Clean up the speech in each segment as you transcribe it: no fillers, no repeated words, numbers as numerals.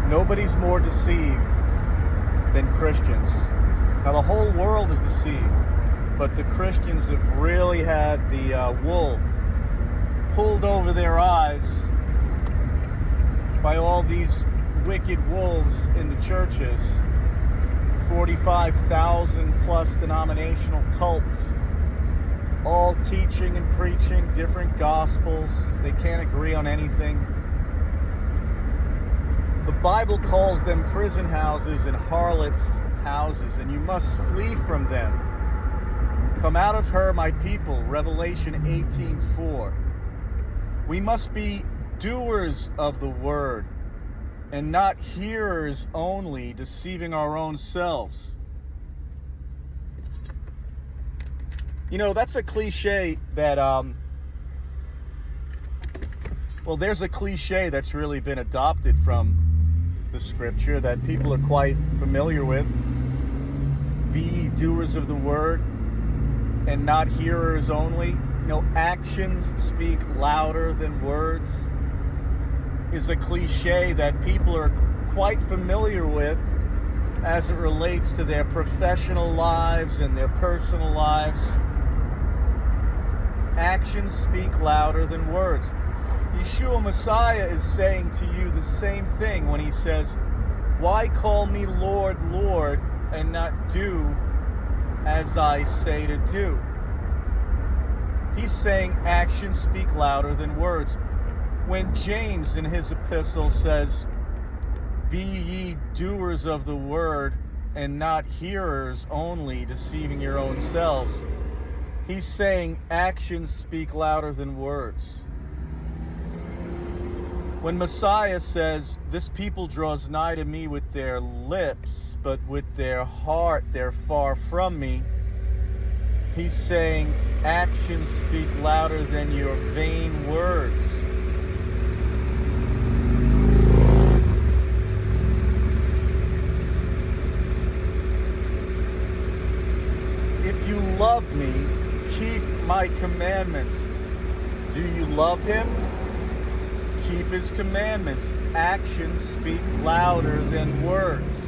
Nobody's more deceived than Christians. Now, the whole world is deceived, but the Christians have really had the wool pulled over their eyes by all these wicked wolves in the churches. 45,000 plus denominational cults, all teaching and preaching different gospels. They can't agree on anything. The Bible calls them prison houses and harlots' houses, and you must flee from them. Come out of her, my people, Revelation 18:4. We must be doers of the word and not hearers only, deceiving our own selves. You know, that's a cliche that, there's a cliche that's really been adopted from the scripture that people are quite familiar with. Be ye doers of the word and not hearers only. You know, actions speak louder than words is a cliche that people are quite familiar with as it relates to their professional lives and their personal lives. Actions speak louder than words. YESHUA Messiah is saying to you the same thing when he says, "Why call me Lord, Lord, and not do as I say to do?" He's saying actions speak louder than words. When James in his epistle says, "Be ye doers of the word and not hearers only, deceiving your own selves," he's saying actions speak louder than words. When Messiah says, "This people draws nigh to me with their lips, but with their heart they're far from me," he's saying actions speak louder than your vain words. If you love me, keep my commandments. Do you love him? Keep his commandments. Actions speak louder than words.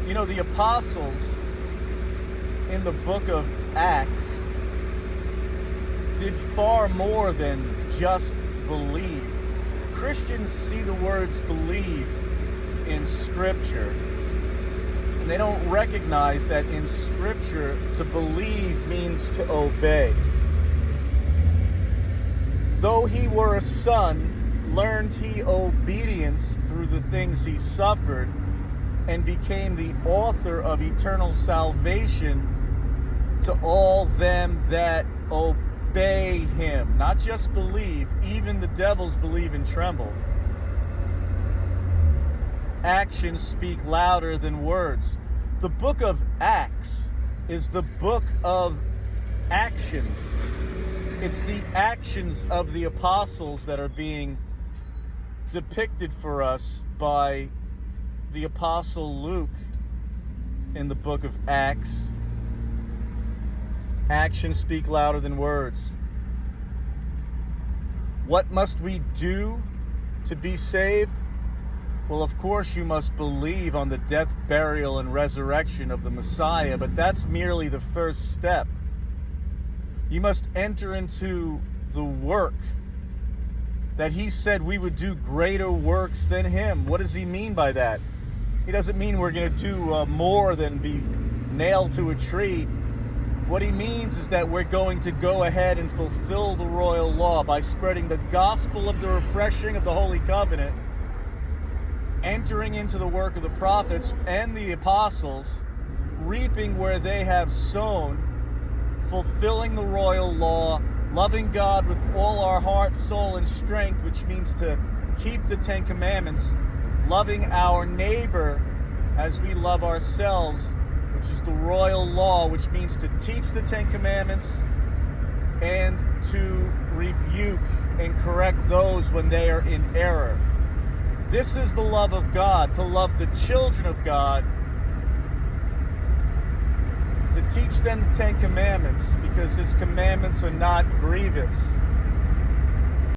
You know, the apostles in the book of Acts did far more than just believe. Christians see the words believe in Scripture, and they don't recognize that in Scripture to believe means to obey. Though he were a son, learned he obedience through the things he suffered, and became the author of eternal salvation to all them that obey him. Not just believe, even the devils believe and tremble. Actions speak louder than words. The book of Acts is the book of actions. It's the actions of the apostles that are being depicted for us by the apostle Luke in the book of Acts. Actions speak louder than words. What must we do to be saved? Well, of course, you must believe on the death, burial, and resurrection of the Messiah, but that's merely the first step. You must enter into the work that he said we would do greater works than him. What does he mean by that? He doesn't mean we're going to do more than be nailed to a tree. What he means is that we're going to go ahead and fulfill the royal law by spreading the gospel of the refreshing of the Holy Covenant, entering into the work of the prophets and the apostles, reaping where they have sown, fulfilling the royal law, loving God with all our heart, soul, and strength, which means to keep the Ten Commandments, loving our neighbor as we love ourselves, which is the royal law, which means to teach the Ten Commandments and to rebuke and correct those when they are in error. This is the love of God, to love the children of God, to teach them the Ten Commandments, because his commandments are not grievous.